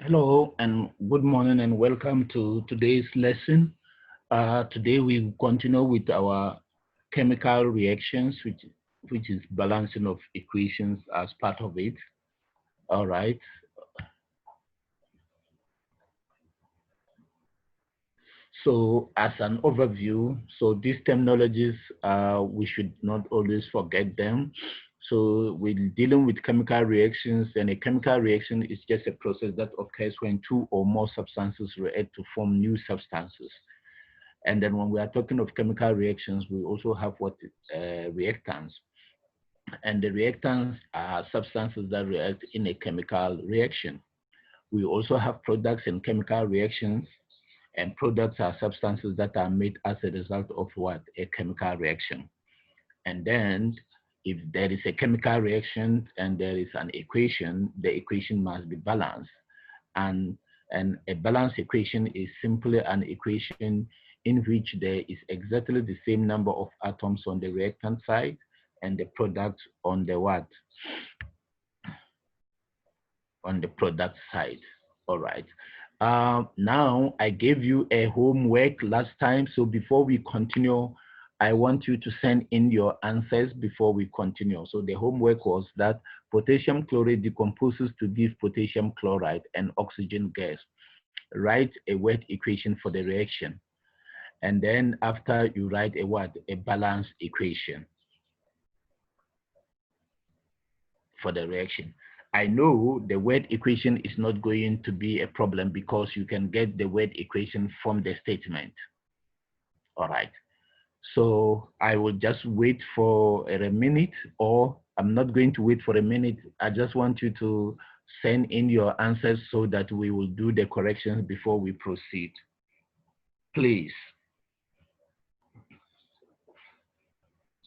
Hello and good morning and welcome to today's lesson. Today we continue with our chemical reactions, which is balancing of equations as part of it. All right. So as an overview, so these terminologies, we should not always forget them. So we're dealing with chemical reactions, and a chemical reaction is just a process that occurs when two or more substances react to form new substances. And then when we are talking of chemical reactions, we also have what reactants. And the reactants are substances that react in a chemical reaction. We also have products in chemical reactions, and products are substances that are made as a result of what? A chemical reaction. And then if there is a chemical reaction and there is an equation, the equation must be balanced. And a balanced equation is simply an equation in which there is exactly the same number of atoms on the reactant side and the product on the what? On the product side. All right. Now I gave you a homework last time. So before we continue, I want you to send in your answers before we continue. So the homework was that potassium chloride decomposes to give potassium chloride and oxygen gas. Write a word equation for the reaction. And then after you write a what? A balanced equation for the reaction. I know the word equation is not going to be a problem because you can get the word equation from the statement. All right. So I will just wait for a minute, or I'm not going to wait for a minute. I just want you to send in your answers so that we will do the corrections before we proceed. Please.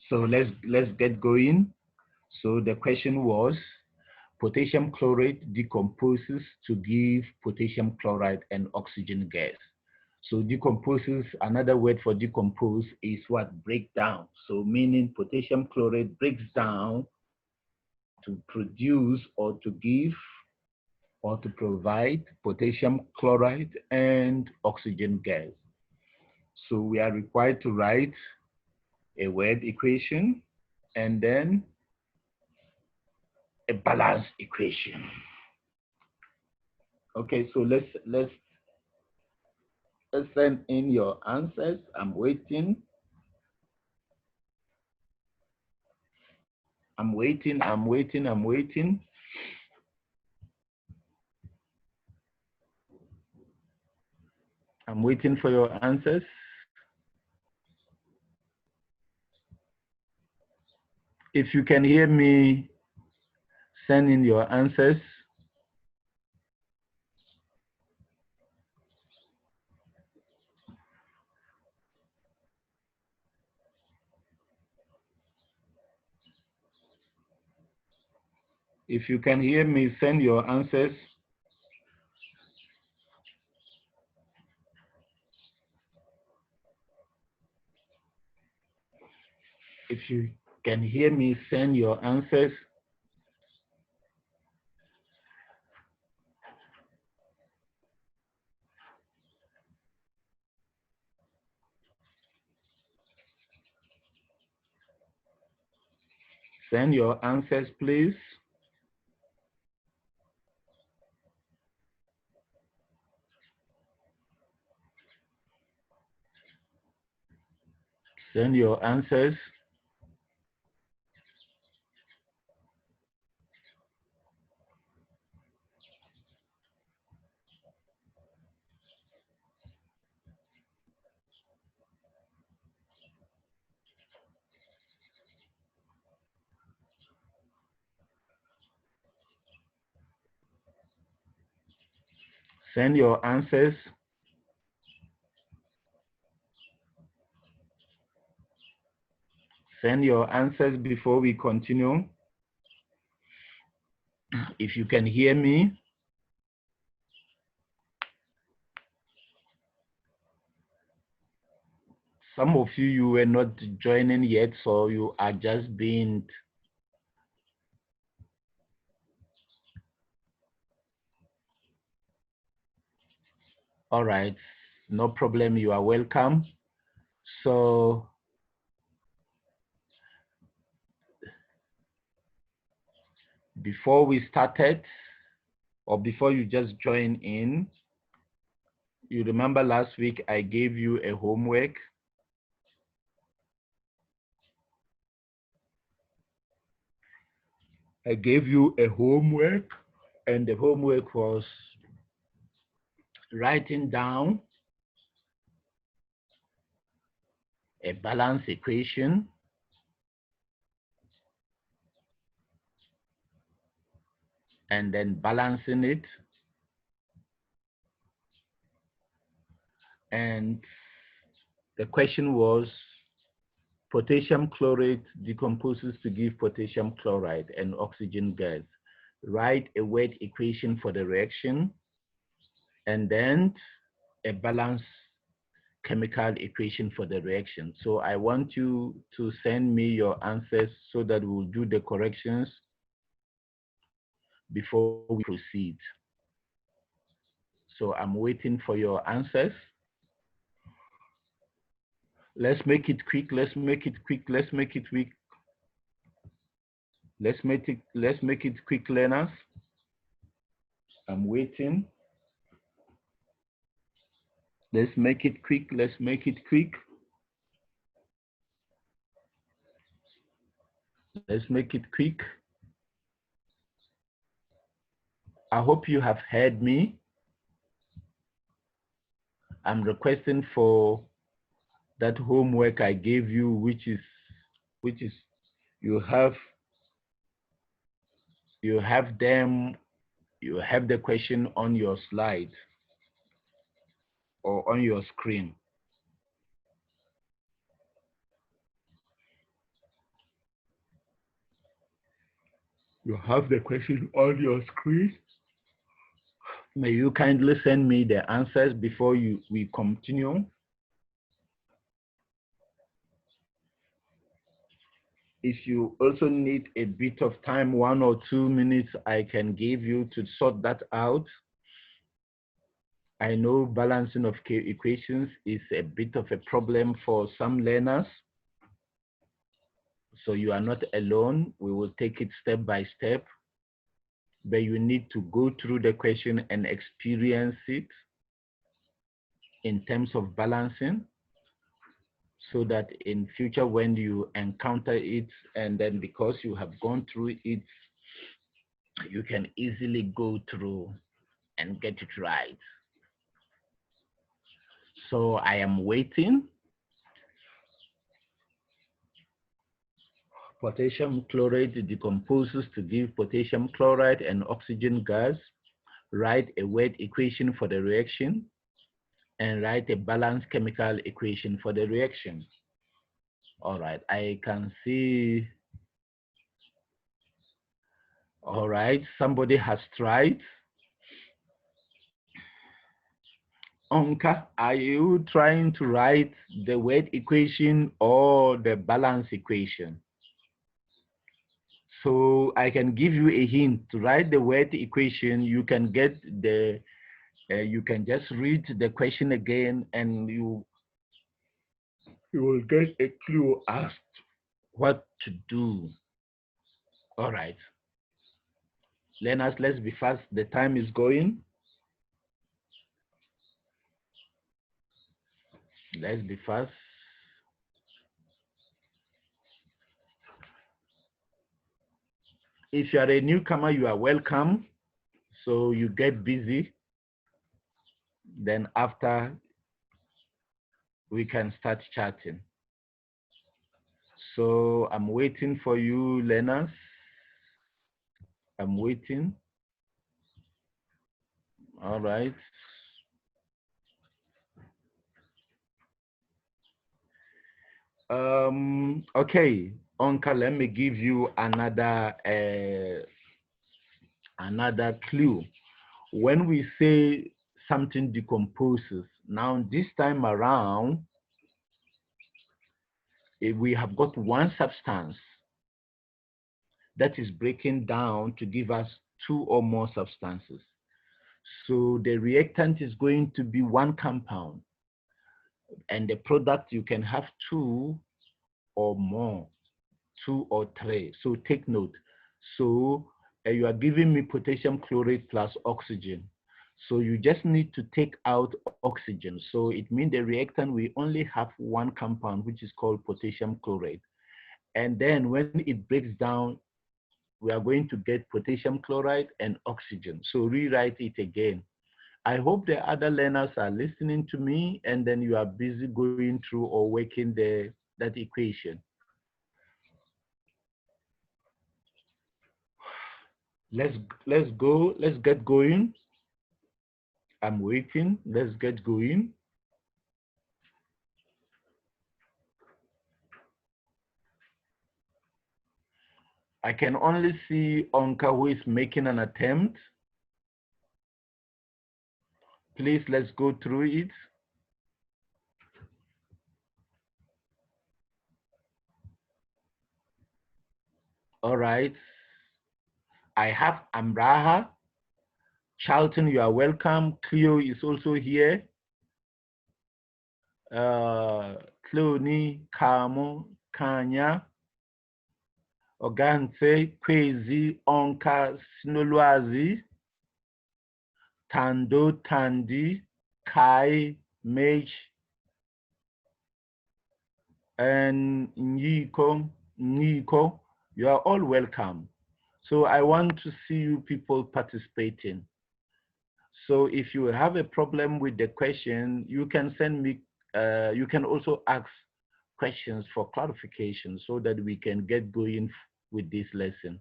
So let's get going. So the question was, potassium chloride decomposes to give potassium chloride and oxygen gas. So decomposes, another word for decompose is what? Break down. So meaning potassium chloride breaks down to produce or to give or to provide potassium chloride and oxygen gas. So we are required to write a word equation and then a balanced equation. Okay, so let's send in your answers. I'm waiting. I'm waiting. I'm waiting for your answers. If you can hear me, send in your answers. If you can hear me, send your answers. If you can hear me, send your answers. Send your answers, please. Send your answers. Send your answers. Send your answers before we continue. If you can hear me. Some of you were not joining yet, so you are just being All right, no problem. You are welcome. So before we started, or before you just join in, you remember last week I gave you a homework. I gave you a homework, and the homework was writing down a balance equation and then balancing it. And the question was, potassium chlorate decomposes to give potassium chloride and oxygen gas. Write a word equation for the reaction and then a balanced chemical equation for the reaction. So I want you to send me your answers so that we'll do the corrections before we proceed. So I'm waiting for your answers. Let's make it quick. Let's make it quick. Let's make it quick. Let's make it quick, learners. I'm waiting. Let's make it quick. Let's make it quick. Let's make it quick. I hope you have heard me. I'm requesting for that homework I gave you, which is you have them, you have the question on your slide or on your screen. You have the question on your screen. May you kindly send me the answers before we continue. If you also need a bit of time, 1 or 2 minutes, I can give you to sort that out. I know balancing of equations is a bit of a problem for some learners. So you are not alone. We will take it step by step, but you need to go through the question and experience it in terms of balancing, so that in future when you encounter it, and then because you have gone through it, you can easily go through and get it right. So I am waiting. Potassium chlorate decomposes to give potassium chloride and oxygen gas. Write a word equation for the reaction and write a balanced chemical equation for the reaction. All right, I can see. All right, somebody has tried. Onka, are you trying to write the word equation or the balance equation? So I can give you a hint. To write the word equation, you can get the, you can just read the question again and you will get a clue as to what to do. All right. Learners, let's be fast. The time is going. Let's be fast. If you are a newcomer, you are welcome. So you get busy. Then after, we can start chatting. So I'm waiting for you, learners. I'm waiting. All right. Okay, Onka, let me give you another another clue. When we say something decomposes, now this time around, we have got one substance that is breaking down to give us two or more substances. So the reactant is going to be one compound, and the product you can have two or more, two or three. So take note. So you are giving me potassium chloride plus oxygen. So you just need to take out oxygen. So it means the reactant we only have one compound, which is called potassium chloride. And then when it breaks down, we are going to get potassium chloride and oxygen. So rewrite it again. I hope the other learners are listening to me, and then you are busy going through or working that equation. Let's let's go. Let's get going. I'm waiting. Let's get going. I can only see Onka who is making an attempt. Please, let's go through it. All right. I have Ambraha. Charlton, you are welcome. Cleo is also here. Cleone, Kamo, Kanya, Oganse, Kwezi, Onka, Sinolwazi, Tando, Tandi, Kai, Mage, and Niko, you are all welcome. So I want to see you people participating. So if you have a problem with the question, you can send me, you can also ask questions for clarification so that we can get going with this lesson.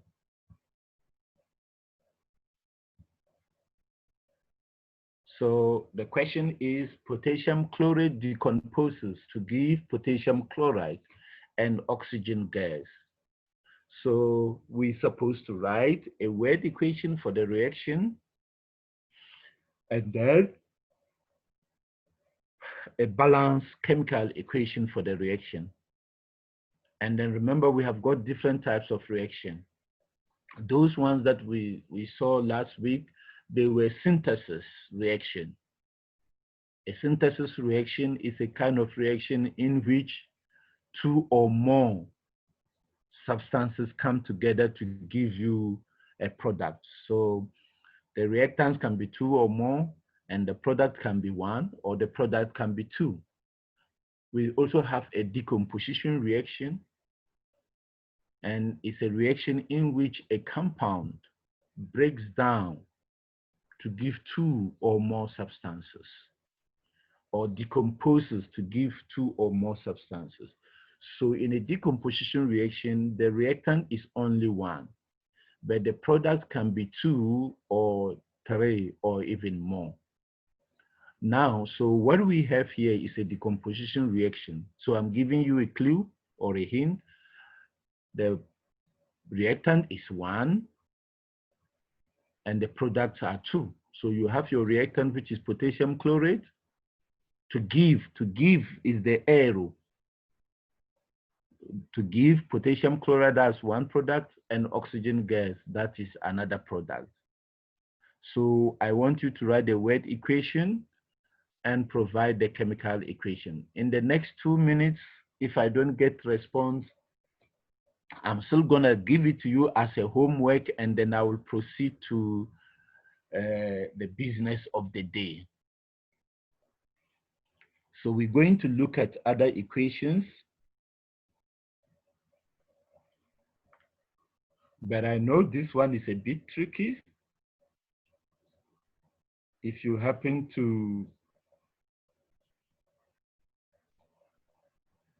So the question is, potassium chloride decomposes to give potassium chloride and oxygen gas. So we're supposed to write a word equation for the reaction, and then a balanced chemical equation for the reaction. And then remember, we have got different types of reaction. Those ones that we saw last week, they were synthesis reaction. A synthesis reaction is a kind of reaction in which two or more substances come together to give you a product. So the reactants can be two or more, and the product can be one, or the product can be two. We also have a decomposition reaction, and it's a reaction in which a compound breaks down to give two or more substances, or decomposes to give two or more substances. So in a decomposition reaction, the reactant is only one, but the product can be two or three or even more. Now, so what we have here is a decomposition reaction. So I'm giving you a clue or a hint. The reactant is one, and the products are two. So you have your reactant, which is potassium chloride. To give is the arrow. To give potassium chloride, that's one product, and oxygen gas, that is another product. So I want you to write the word equation and provide the chemical equation. In the next 2 minutes, if I don't get response, I'm still gonna give it to you as a homework, and then I will proceed to the business of the day. So we're going to look at other equations, but I know this one is a bit tricky. If you happen to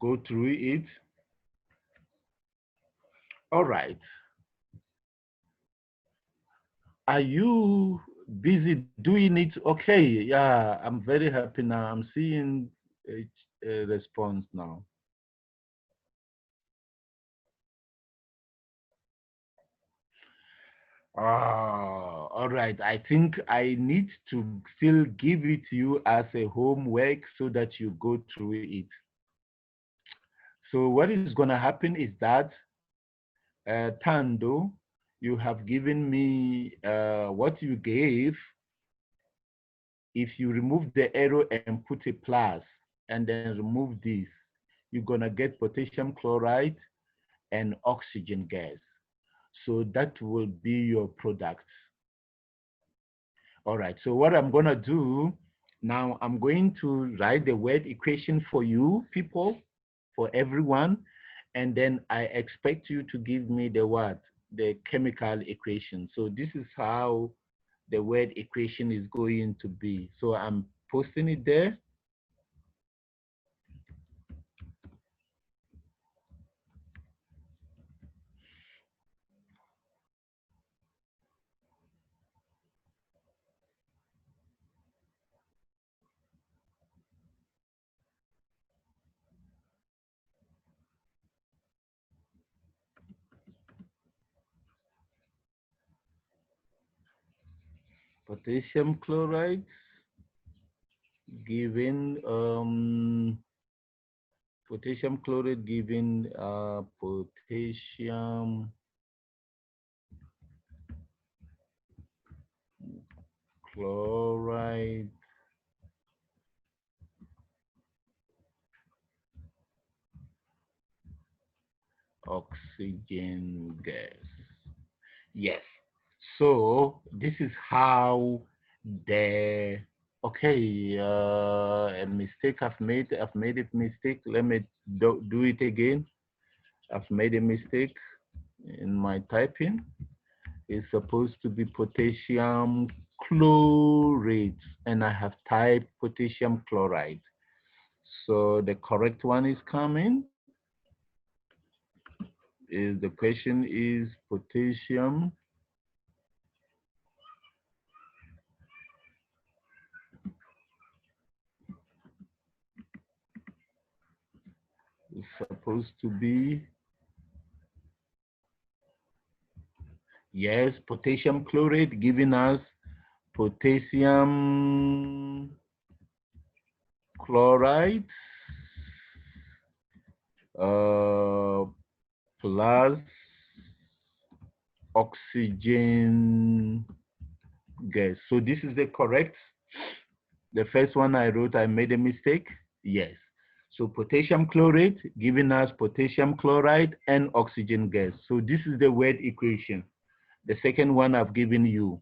go through it. All right. Are you busy doing it? Okay, yeah, I'm very happy now. I'm seeing a response now. All right. I think I need to still give it to you as a homework so that you go through it. So what is going to happen is that, Tando, you have given me what you gave if you remove the arrow and put a plus and then remove this, you're gonna get potassium chloride and oxygen gas. So that will be your product. All right, so what I'm gonna do now, I'm going to write the word equation for you people, for everyone, and then I expect you to give me the what? The chemical equation. So this is how the word equation is going to be. So I'm posting it there. Potassium chloride given potassium chloride given potassium chloride oxygen gas. Yes. So this is how the okay a mistake I've made a mistake. Let me do it again. I've made a mistake in my typing. It's supposed to be potassium chlorate, and I have typed potassium chloride. So the correct one is coming. Is the question is potassium is supposed to be, yes, potassium chlorate giving us potassium chloride uh, plus oxygen gas. So this is the correct. The first one I wrote, I made a mistake. Yes. So potassium chlorate giving us potassium chloride and oxygen gas. So this is the word equation. The second one I've given you.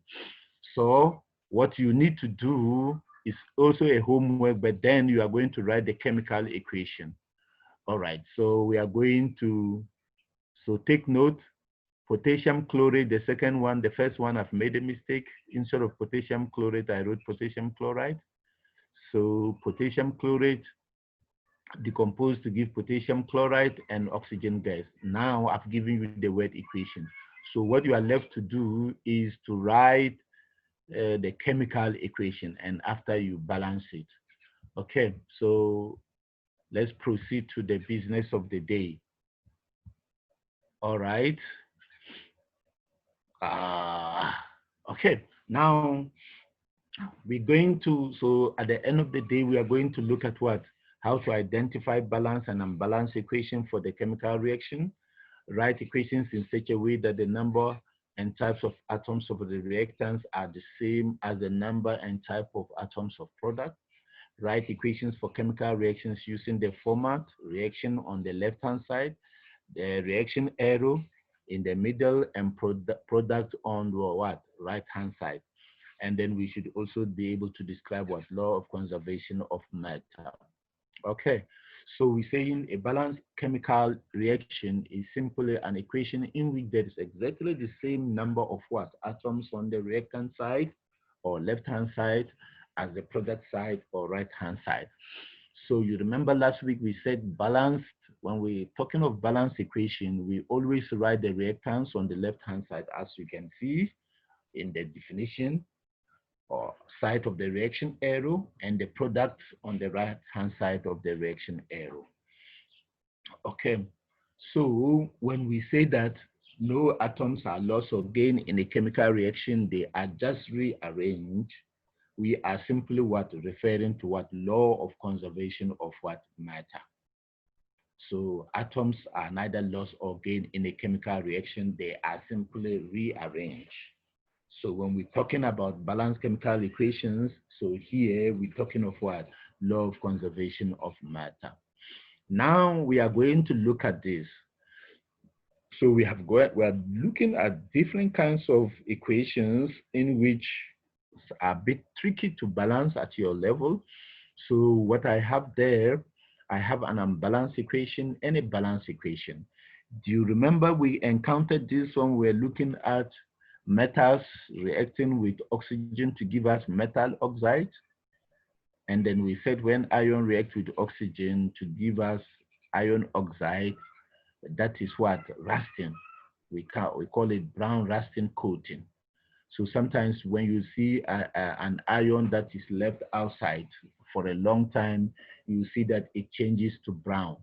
So what you need to do is also a homework, but then you are going to write the chemical equation. All right, so we are going to, so take note, potassium chlorate, the second one, the first one I've made a mistake. Instead of potassium chlorate, I wrote potassium chloride. So potassium chlorate decomposed to give potassium chloride and oxygen gas. Now I've given you the word equation. So what you are left to do is to write the chemical equation, and after you balance it. Okay, so let's proceed to the business of the day. All right. Uh, okay, now we're going to, so at the end of the day, we are going to look at what? How to identify balance and unbalanced equation for the chemical reaction. Write equations in such a way that the number and types of atoms of the reactants are the same as the number and type of atoms of product. Write equations for chemical reactions using the format: reaction on the left-hand side, the reaction arrow in the middle, and product on the what? Right-hand side. And then we should also be able to describe what law of conservation of matter. Okay, so we're saying a balanced chemical reaction is simply an equation in which there is exactly the same number of what? Atoms on the reactant side or left-hand side as the product side or right-hand side. So you remember last week we said balanced, when we're talking of balanced equation, we always write the reactants on the left-hand side, as you can see in the definition or side of the reaction arrow, and the product on the right hand side of the reaction arrow. Okay, so when we say that no atoms are lost or gained in a chemical reaction, they are just rearranged, we are simply what? Referring to what? Law of conservation of what? Matter. So atoms are neither lost or gained in a chemical reaction, they are simply rearranged. So when we're talking about balanced chemical equations, so here we're talking of what? Law of conservation of matter. Now we are going to look at this. So we are looking at different kinds of equations in which are a bit tricky to balance at your level. So what I have there, I have an unbalanced equation and a balanced equation. Do you remember we encountered this when we were looking at metals reacting with oxygen to give us metal oxide? And then we said when iron reacts with oxygen to give us iron oxide, that is what? Rusting. We call it brown rusting coating. So sometimes when you see an iron that is left outside for a long time, you see that it changes to brown.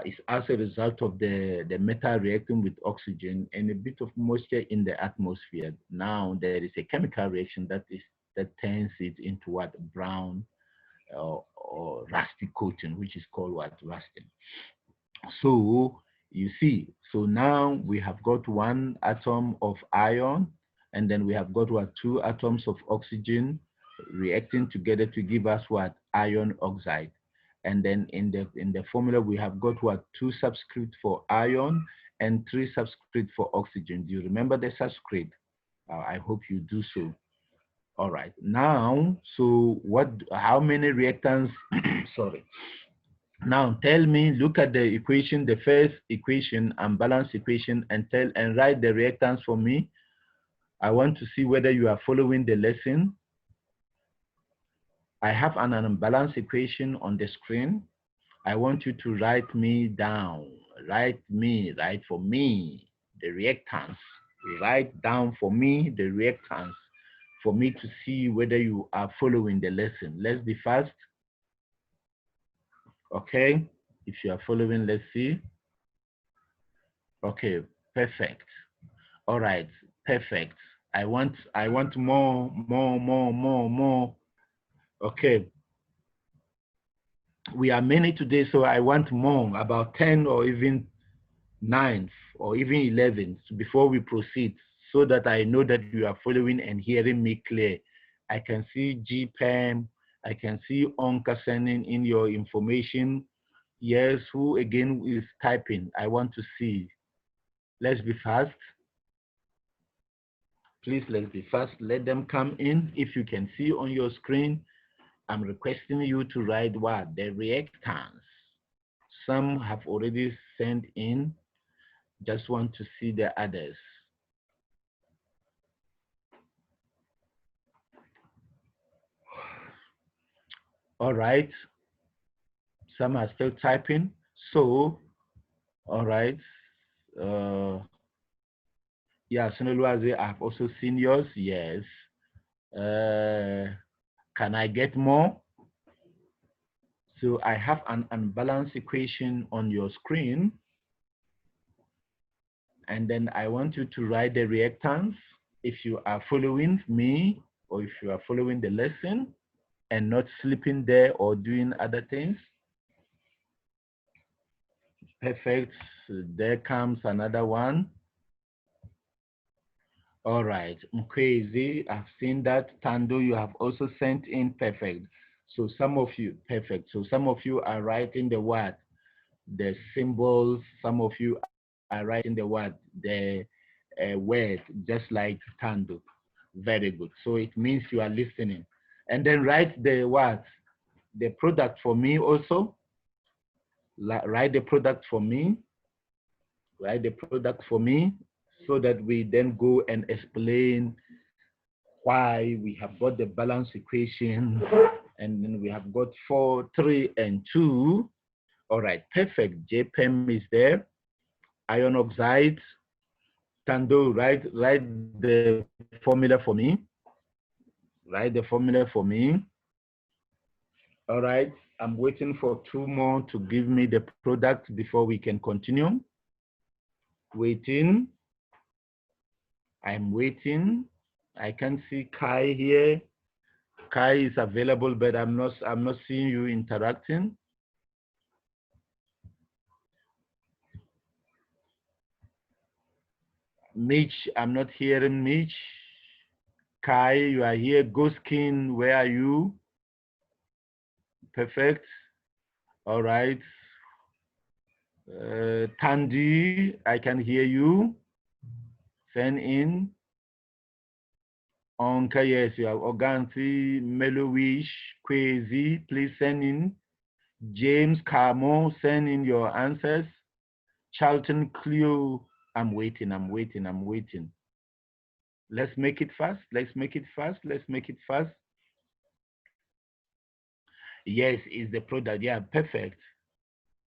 It's as a result of the metal reacting with oxygen and a bit of moisture in the atmosphere. Now there is a chemical reaction that turns it into what? Brown or rusty coating, which is called what? Rusting. So you see, so now we have got one atom of iron, and then we have got what? Two atoms of oxygen reacting together to give us what? Iron oxide. And then in the formula we have got what? Two subscript for iron and three subscript for oxygen. Do you remember the subscript? I hope you do so. All right. Now, so what? How many reactants? Sorry. Now tell me, look at the equation, the first equation, unbalanced equation, and write the reactants for me. I want to see whether you are following the lesson. I have an unbalanced equation on the screen. I want you to write me down. Write for me, the reactants. Write down for me the reactants for me to see whether you are following the lesson. Let's be fast. Okay, if you are following, let's see. Okay, perfect. All right, perfect. I want more. Okay, we are many today, so I want more, about 10 or even 9 or even 11 before we proceed, so that I know that you are following and hearing me clear. I can see GPEM, I can see Onka sending in your information. Yes, who again is typing? I want to see. Let's be fast. Please, let's be fast. Let them come in. If you can see on your screen, I'm requesting you to write what? The reactants. Some have already sent in. Just want to see the others. All right. Some are still typing. So, all right. Yeah, Sunoluaze, I've also seen yours. Yes. Can I get more? So I have an unbalanced equation on your screen. And then I want you to write the reactants if you are following me or if you are following the lesson and not sleeping there or doing other things. Perfect. There comes another one. All right. Mkwezi, I've seen that. Tando, you have also sent in. Perfect. So some of you, perfect. So some of you are writing the word, the symbols. Some of you are writing the word, the word, just like Tando. Very good. So it means you are listening. And then write the what? The product for me also. Write the product for me. Write the product for me so that we then go and explain why we have got the balance equation and then we have got 4, 3, and 2. All right, perfect. JPEM is there. Iron oxide. Tando, write the formula for me. Write the formula for me. All right, I'm waiting for 2 more to give me the product before we can continue. Waiting. I'm waiting. I can see Kai here. Kai is available, but I'm not seeing you interacting. Mitch, I'm not hearing Mitch. Sky, you are here. Ghoskin, where are you? Perfect. All right. Tandy, I can hear you. Send in. Onka, yes, you have Organti, Melowish, Quasi, please send in. James Carmo, send in your answers. Charlton Cleo, I'm waiting, I'm waiting, I'm waiting. Let's make it fast. Let's make it fast. Let's make it fast. Yes, is the product. Yeah, perfect.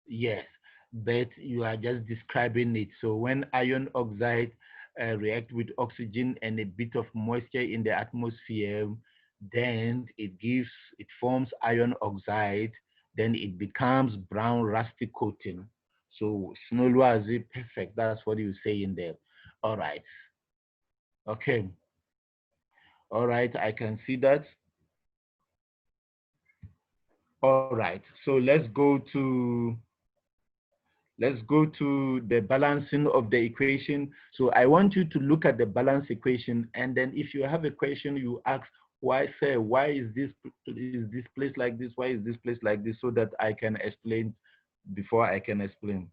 Yes, but you are just describing it. So when iron oxide react with oxygen and a bit of moisture in the atmosphere, then it forms iron oxide, then it becomes brown rusty coating. So Snolwazi, perfect. That's what you say in there. All right. Okay. All right, I can see that. All right. So let's go to the balancing of the equation. So I want you to look at the balance equation, and then if you have a question, you ask, why, sir, why is this place like this? Why is this place like this? So that I can explain before I can explain.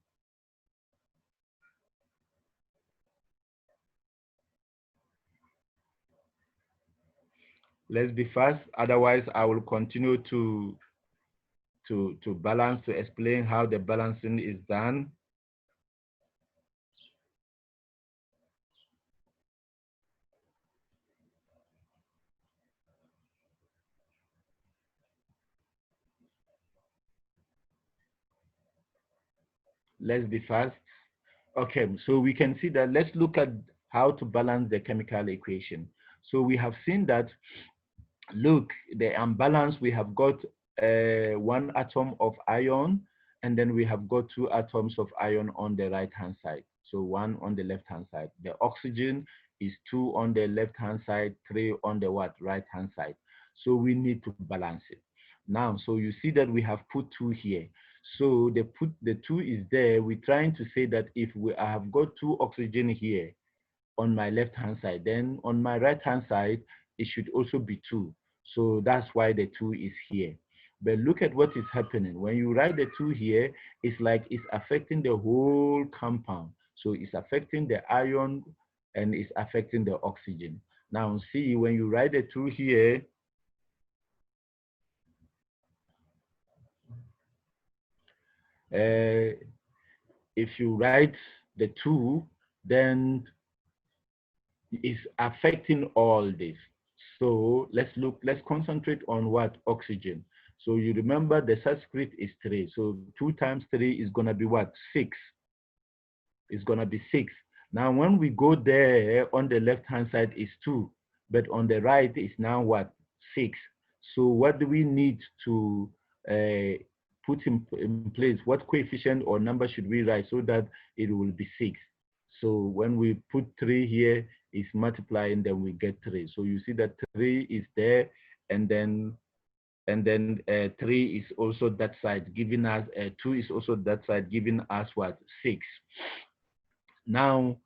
Let's be fast. Otherwise, I will continue to balance, to explain how the balancing is done. Let's be fast. Okay, so we can see that. Let's look at how to balance the chemical equation. So we have seen that, look, the unbalance, we have got one atom of iron, and then we have got two atoms of iron on the right hand side. So one on the left hand side. The oxygen is two on the left hand side, three on the what, right hand side. So we need to balance it. Now, so you see that we have put two here. So the two is there. We're trying to say that if I have got two oxygen here on my left hand side, then on my right hand side, it should also be two. So that's why the two is here. But look at what is happening. When you write the two here, it's like it's affecting the whole compound. So it's affecting the iron and it's affecting the oxygen. Now see, when you write the two here, if you write the two, then it's affecting all this. So let's concentrate on what? Oxygen. So you remember the subscript is 3. So 2 times 3 is going to be what? 6. It's going to be 6. Now, when we go there, on the left-hand side is 2. But on the right is now what? 6. So what do we need to put in place? What coefficient or number should we write so that it will be 6? So when we put 3 here, it's multiplying, then we get 3. So you see that 3 is there, and then 3 is also that side, giving us 2 is also that side, giving us what? 6. Now,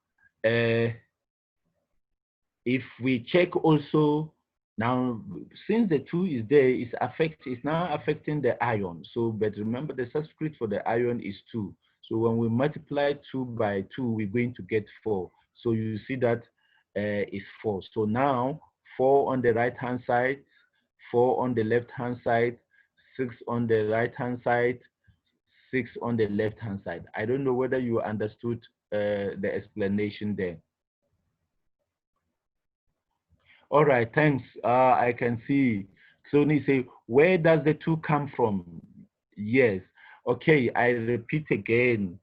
if we check also, now since the 2 is there, it's now affecting the ion. So, but remember the subscript for the ion is 2. So when we multiply 2 by 2, we're going to get 4. So you see that is 4. So now 4 on the right hand side, 4 on the left hand side, 6 on the right hand side, 6 on the left hand side. I don't know whether you understood the explanation there. All right, thanks. I can see. Sony say, where does the 2 come from? Yes. Okay, I repeat again.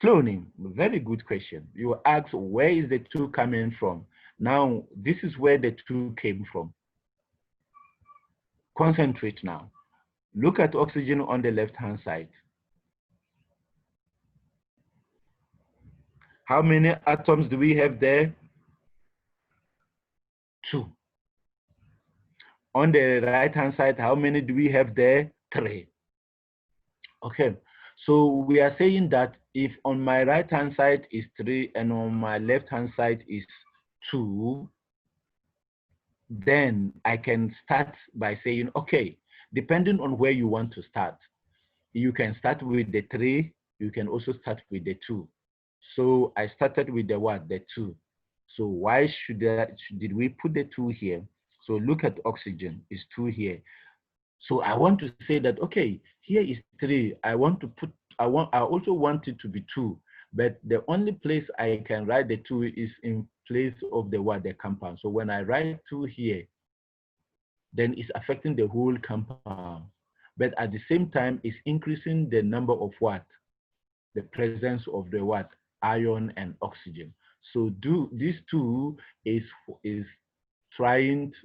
Cloning, very good question. You ask, where is the 2 coming from? Now, this is where the 2 came from. Concentrate now. Look at oxygen on the left-hand side. How many atoms do we have there? 2. On the right-hand side, how many do we have there? 3. Okay, So we are saying that if on my right hand side is 3 and on my left hand side is 2, then I can start by saying, okay, depending on where you want to start, you can start with the 3, you can also start with the 2. So I started with the what? The 2. So why did we put the 2 here? So look at oxygen, it's 2 here. So I want to say that, okay, here is 3. I also want it to be 2. But the only place I can write the 2 is in place of the what? The compound. So when I write 2 here, then it's affecting the whole compound. But at the same time, it's increasing the number of what? The presence of the what? Iron and oxygen. So these two is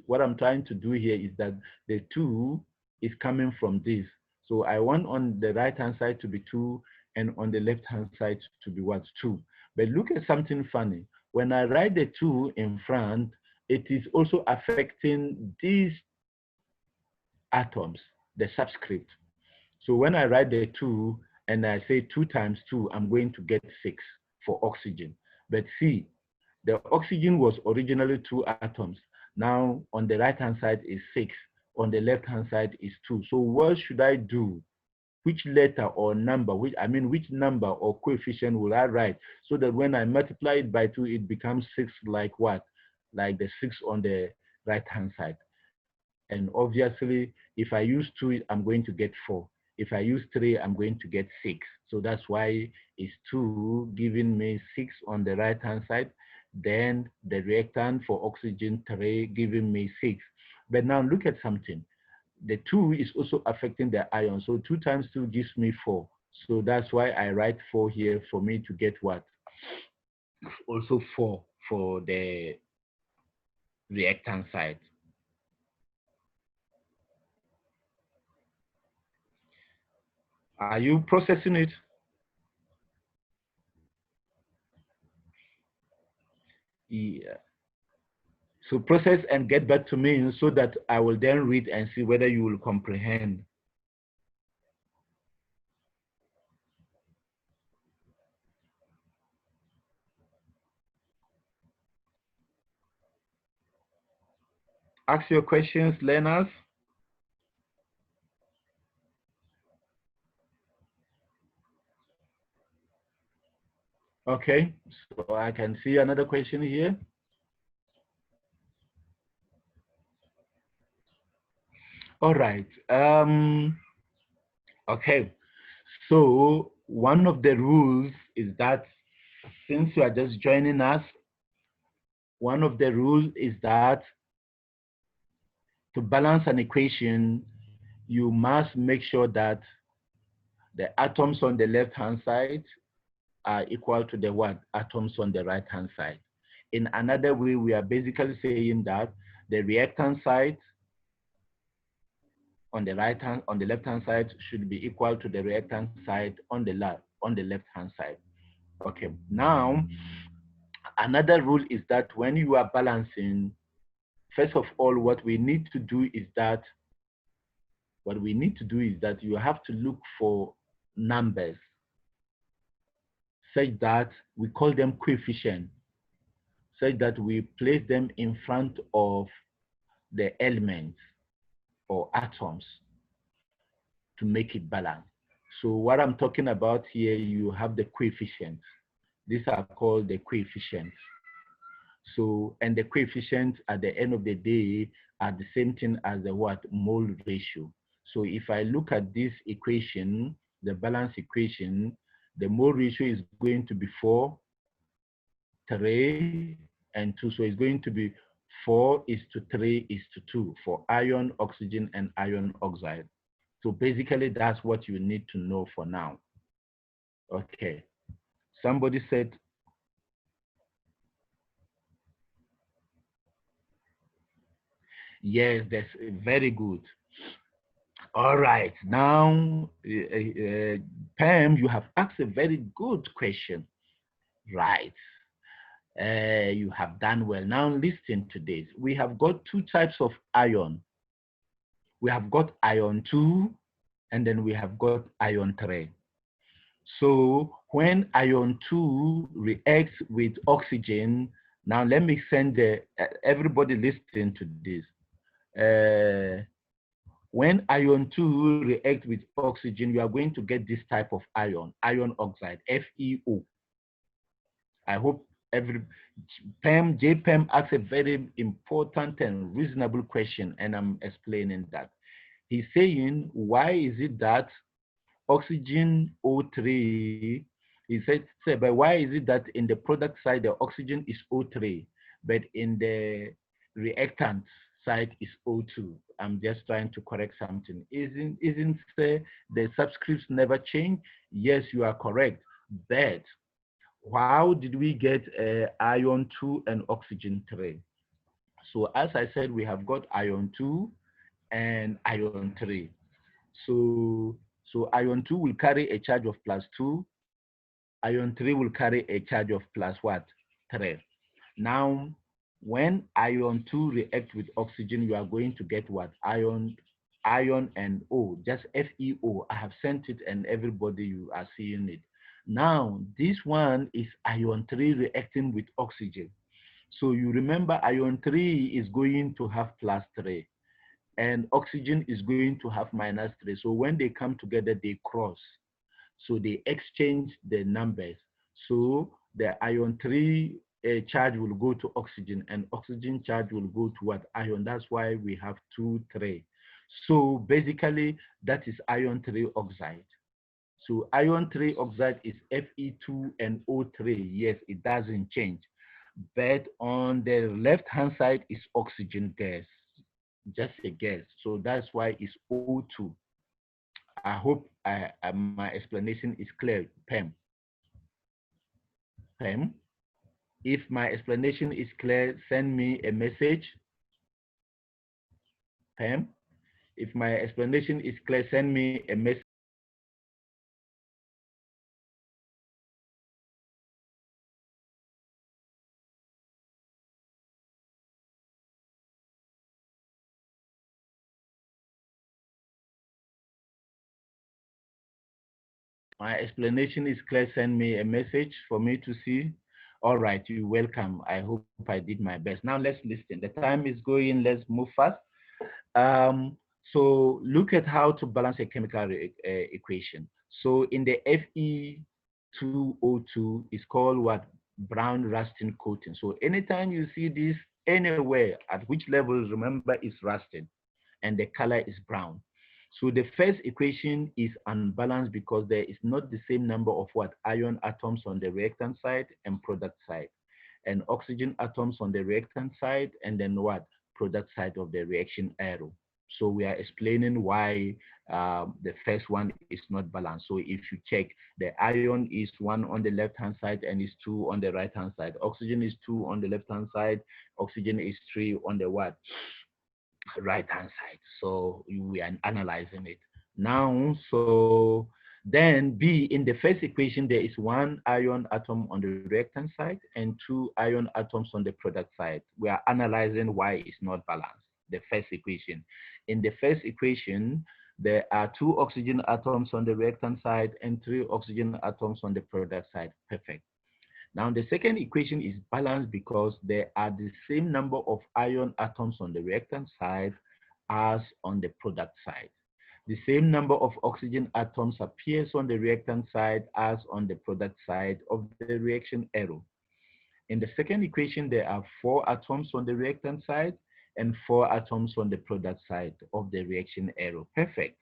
what I'm trying to do here is that the 2 is coming from this. So I want on the right hand side to be 2 and on the left hand side to be what? 2. But look at something funny. When I write the 2 in front, it is also affecting these atoms, the subscript. So when I write the 2 and I say 2 times 2, I'm going to get 6 for oxygen. But see, the oxygen was originally 2 atoms. Now on the right hand side is 6, on the left hand side is 2. So what should I do? Which letter or number, which number or coefficient will I write so that when I multiply it by 2, it becomes 6 like what? Like the 6 on the right hand side. And obviously, if I use 2, I'm going to get 4. If I use 3, I'm going to get 6. So that's why it's 2 giving me 6 on the right hand side. Then the reactant for oxygen 3 giving me 6. But now look at something. The 2 is also affecting the ion. So 2 times 2 gives me 4. So that's why I write 4 here for me to get what? Also 4 for the reactant side. Are you processing it? Yeah. So process and get back to me so that I will then read and see whether you will comprehend. Ask your questions, learners. Okay, so I can see another question here. All right. Okay. So one of the rules is that since you are just joining us, one of the rules is that to balance an equation, you must make sure that the atoms on the left-hand side are equal to the what? Atoms on the right-hand side. In another way, we are basically saying that the reactant side on the left-hand side should be equal to the reactant side on the left-hand side. Okay. Now, another rule is that when you are balancing, first of all, what we need to do is that you have to look for numbers such that we call them coefficients, such that we place them in front of the elements or atoms to make it balance. So what I'm talking about here, you have the coefficients. These are called the coefficients. So, and the coefficients at the end of the day are the same thing as the what? Mole ratio. So if I look at this equation, the balance equation, the mole ratio is going to be 4, 3, and 2. So it's going to be 4:3:2 for iron, oxygen, and iron oxide. So basically, that's what you need to know for now. Okay. Somebody said, yes, that's very good. All right. Now, Pam, you have asked a very good question. Right. You have done well. Now, listen to this. We have got 2 types of iron. We have got iron 2, and then we have got iron 3. So when ion 2 reacts with oxygen, now let me send everybody listen to this. When ion 2 reacts with oxygen, you are going to get this type of ion oxide, FeO. I hope every JPEM asks a very important and reasonable question, and I'm explaining that. He's saying, why is it that oxygen O3, he said, but why is it that in the product side, the oxygen is O3, but in the reactant side is O2? I'm just trying to correct something. Isn't the subscripts never change? Yes, you are correct. But how did we get ion 2 and oxygen 3? So as I said, we have got ion 2 and ion 3. So ion 2 will carry a charge of +2. Ion 3 will carry a charge of plus what? 3. Now, when ion 2 reacts with oxygen, you are going to get what? Ion and O, just FeO. I have sent it and everybody, you are seeing it. Now, this one is ion 3 reacting with oxygen. So you remember ion 3 is going to have +3 and oxygen is going to have -3. So when they come together, they cross. So they exchange the numbers. So the ion 3 charge will go to oxygen and oxygen charge will go to what? Ion. That's why we have 2, 3. So basically that is ion 3 oxide. So ion 3 oxide is Fe2 and O3. Yes, it doesn't change. But on the left-hand side is oxygen gas, just a gas. So that's why it's O2. I hope my explanation is clear, Pam. Pam, if my explanation is clear, send me a message. Pam, if my explanation is clear, send me a message. My explanation is clear, send me a message for me to see. All right, you're welcome. I hope I did my best. Now let's listen. The time is going, let's move fast. Um, so look at how to balance a chemical equation. So in the Fe2O2 is called what? Brown rusting coating. So anytime you see this anywhere, at which levels, remember it's rusted and the color is brown. So the first equation is unbalanced because there is not the same number of what? Ion atoms on the reactant side and product side, and oxygen atoms on the reactant side, and then what? Product side of the reaction arrow. So we are explaining why the first one is not balanced. So if you check, the ion is 1 on the left-hand side and is 2 on the right-hand side. Oxygen is 2 on the left-hand side. Oxygen is 3 on the what? Right-hand side. So we are analyzing it now. So then B, in the first equation, there is 1 ion atom on the reactant side and 2 ion atoms on the product side. We are analyzing why it's not balanced, the first equation. In the first equation, there are 2 oxygen atoms on the reactant side and 3 oxygen atoms on the product side. Perfect. Now, the second equation is balanced because there are the same number of ion atoms on the reactant side as on the product side. The same number of oxygen atoms appears on the reactant side as on the product side of the reaction arrow. In the second equation, there are 4 atoms on the reactant side and 4 atoms on the product side of the reaction arrow. Perfect.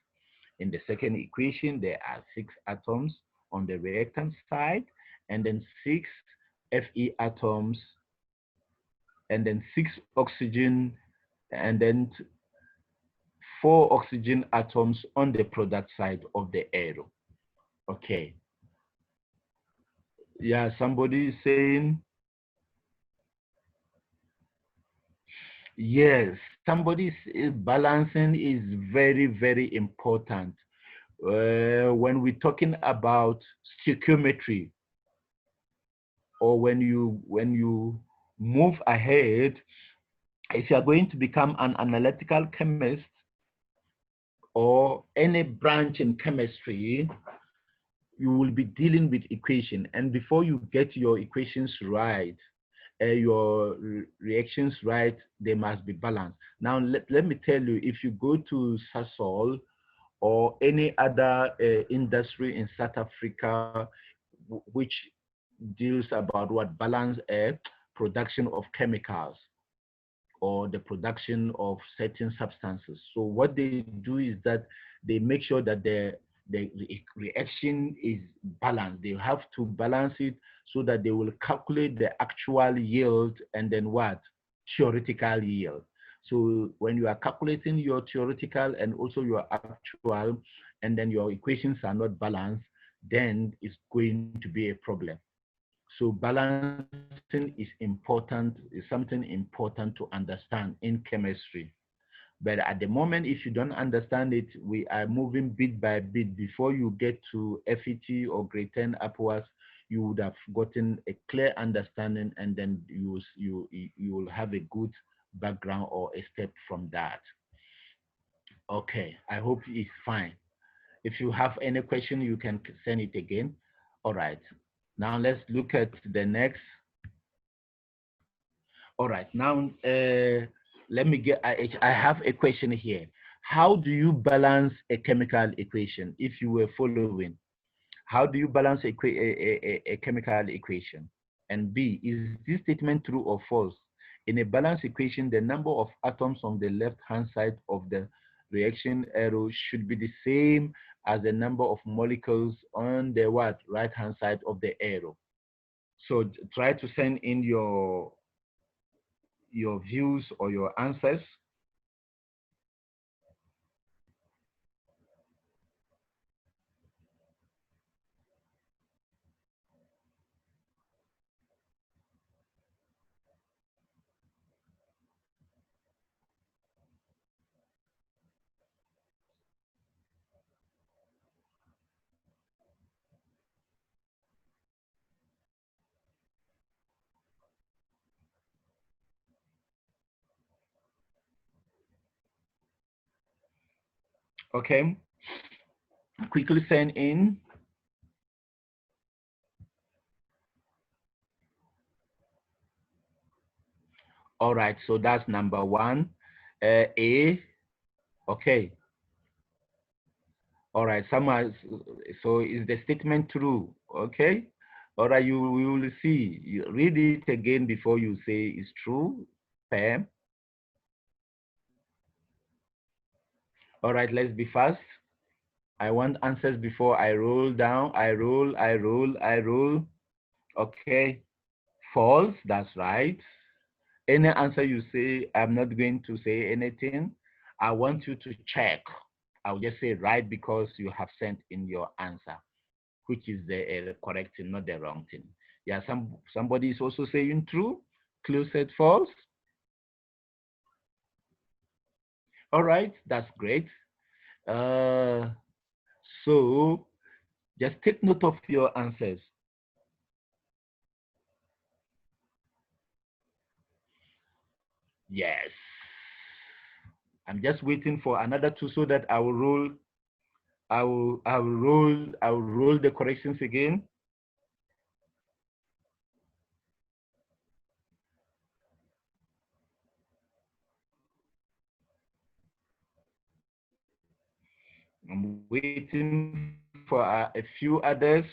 In the second equation, there are 6 atoms on the reactant side and then 6 Fe atoms and then 6 oxygen and then 4 oxygen atoms on the product side of the arrow. Okay. Yeah, somebody is saying, yes, somebody's balancing is very, very important. When we're talking about stoichiometry, or when you move ahead, if you are going to become an analytical chemist or any branch in chemistry, you will be dealing with equation, and before you get your equations right, your reactions right, they must be balanced. Now, let me tell you, if you go to Sasol or any other industry in South Africa, which deals about what balance production of chemicals or the production of certain substances. So what they do is that they make sure that the reaction is balanced. They have to balance it so that they will calculate the actual yield and then what? Theoretical yield. So when you are calculating your theoretical and also your actual, and then your equations are not balanced, then it's going to be a problem. So balancing is important, is something important to understand in chemistry. But at the moment, if you don't understand it, we are moving bit by bit. Before you get to FET or grade 10 upwards, you would have gotten a clear understanding, and then you will have a good background or a step from that. Okay, I hope it's fine. If you have any question, you can send it again. All right. Now let's look at the next. All right. Now let me get. I have a question here. How do you balance a chemical equation? If you were following, how do you balance a chemical equation? And B, is this statement true or false? In a balanced equation, the number of atoms on the left-hand side of the reaction arrow should be the same as the number of molecules on the what? Right-hand side of the arrow. So try to send in your views or your answers. Okay, quickly send in. All right, so that's number one. A, okay. All right, so is the statement true? Okay. All right, you will see. You read it again before you say it's true. Pam. All right, let's be fast. I want answers before I roll down. I roll. Okay. False, that's right. Any answer you say, I'm not going to say anything. I want you to check. I'll just say right because you have sent in your answer, which is the correct thing, not the wrong thing. Yeah, somebody is also saying true. Clue said false. All right, that's great. Uh, so just take note of your answers. Yes. I'm just waiting for another two so that I will roll. I will roll the corrections again. I'm waiting for a few others.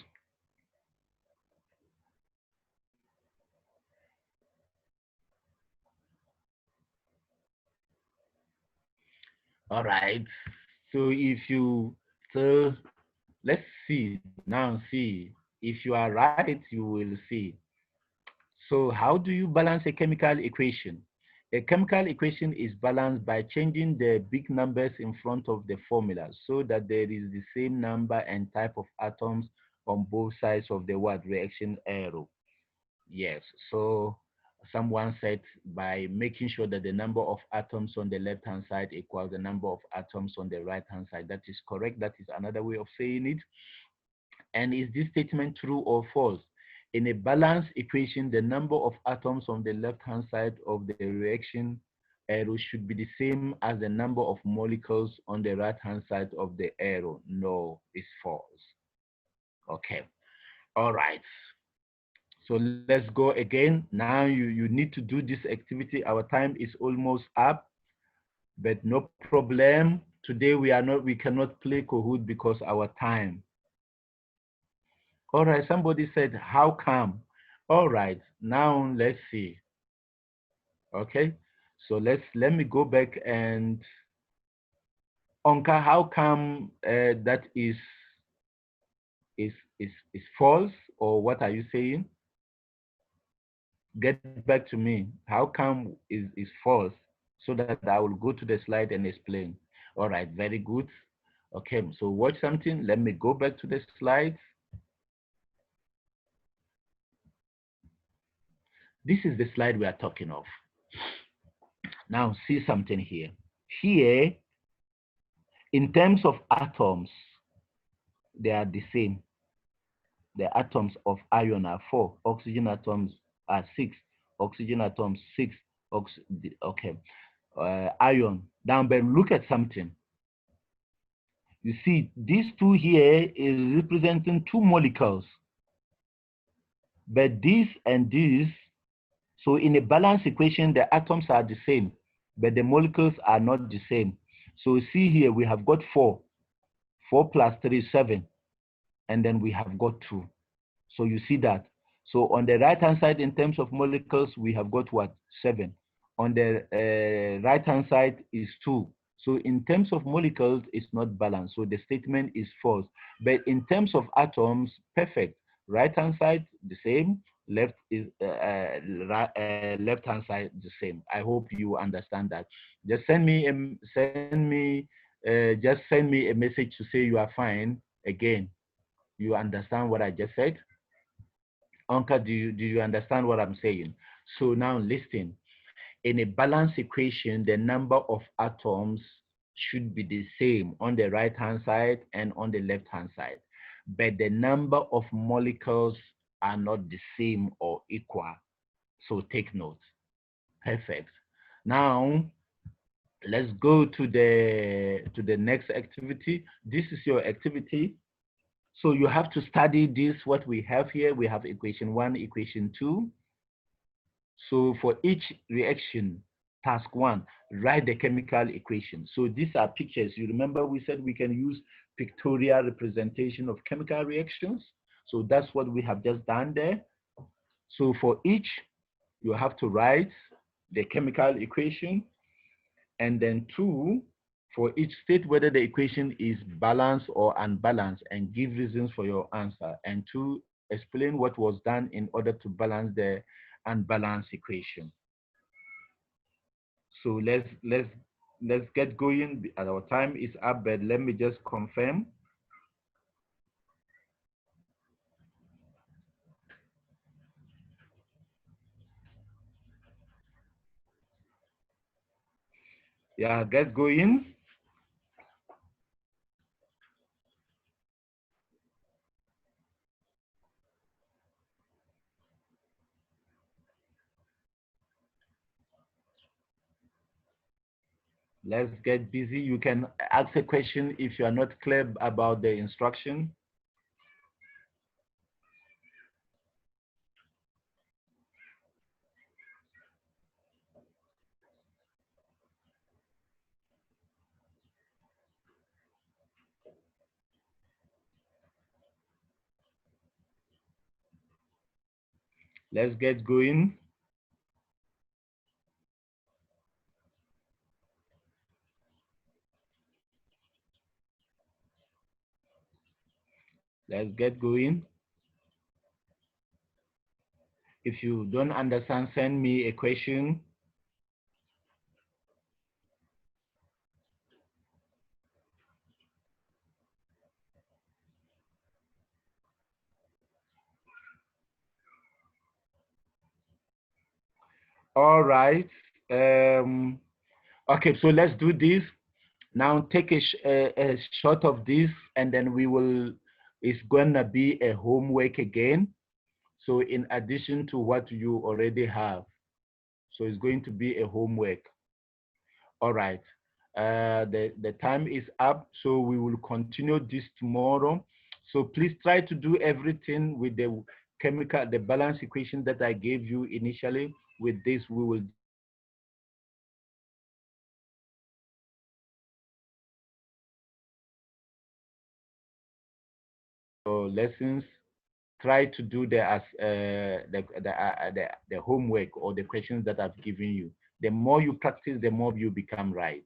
All right. So if you, so let's see now, see if you are right, you will see. So how do you balance a chemical equation? A chemical equation is balanced by changing the big numbers in front of the formula so that there is the same number and type of atoms on both sides of the word reaction arrow. Yes, so someone said by making sure that the number of atoms on the left-hand side equals the number of atoms on the right-hand side. That is correct. That is another way of saying it. And is this statement true or false? In a balanced equation, the number of atoms on the left-hand side of the reaction arrow should be the same as the number of molecules on the right-hand side of the arrow. No, it's false. Okay. All right. So let's go again. Now you need to do this activity. Our time is almost up, but no problem. Today we cannot play Kahoot because our time. All right, somebody said, how come? All right, now let's see. Okay, so let me go back and Onka, how come that is false, or what are you saying? Get back to me. How come is false, so that I will go to the slide and explain. All right, very good. Okay, so watch something. Let me go back to the slides. This is the slide we are talking of. Now see something here. Here, in terms of atoms, they are the same. The atoms of iron are 4. Oxygen atoms are 6. Oxygen atoms 6. Okay. Iron. Now, but look at something. You see, these two here is representing two molecules. But this and this, so in a balance equation, the atoms are the same, but the molecules are not the same. So see here, we have got 4. 4 plus 3 is 7. And then we have got 2. So you see that. So on the right-hand side, in terms of molecules, we have got what? 7. On the right-hand side is 2. So in terms of molecules, it's not balanced. So the statement is false. But in terms of atoms, perfect. Right-hand side, the same. Left-hand side, the same. I hope you understand that. Just just send me a message to say you are fine. Again, you understand what I just said? Anka, do you understand what I'm saying? So now listen. In a balanced equation, the number of atoms should be the same on the right-hand side and on the left-hand side. But the number of molecules are not the same or equal. So take note. Perfect. Now, let's go to the next activity. This is your activity. So you have to study this, what we have here. We have equation 1, equation 2. So for each reaction, task 1, write the chemical equation. So these are pictures. You remember we said we can use pictorial representation of chemical reactions. So that's what we have just done there. So for each, you have to write the chemical equation. And then 2, for each, state whether the equation is balanced or unbalanced and give reasons for your answer. And 2, explain what was done in order to balance the unbalanced equation. So let's get going. Our time is up, but let me just confirm. Yeah, get going. Let's get busy. You can ask a question if you are not clear about the instruction. Let's get going. Let's get going. If you don't understand, send me a question. All right. Okay, so let's do this. Now take a shot of this, and then it's gonna be a homework again. So in addition to what you already have. So it's going to be a homework. All right. The time is up, so we will continue this tomorrow. So please try to do everything with the balance equation that I gave you initially. With this, we will lessons. Try to do the homework or the questions that I've given you. The more you practice, the more you become right.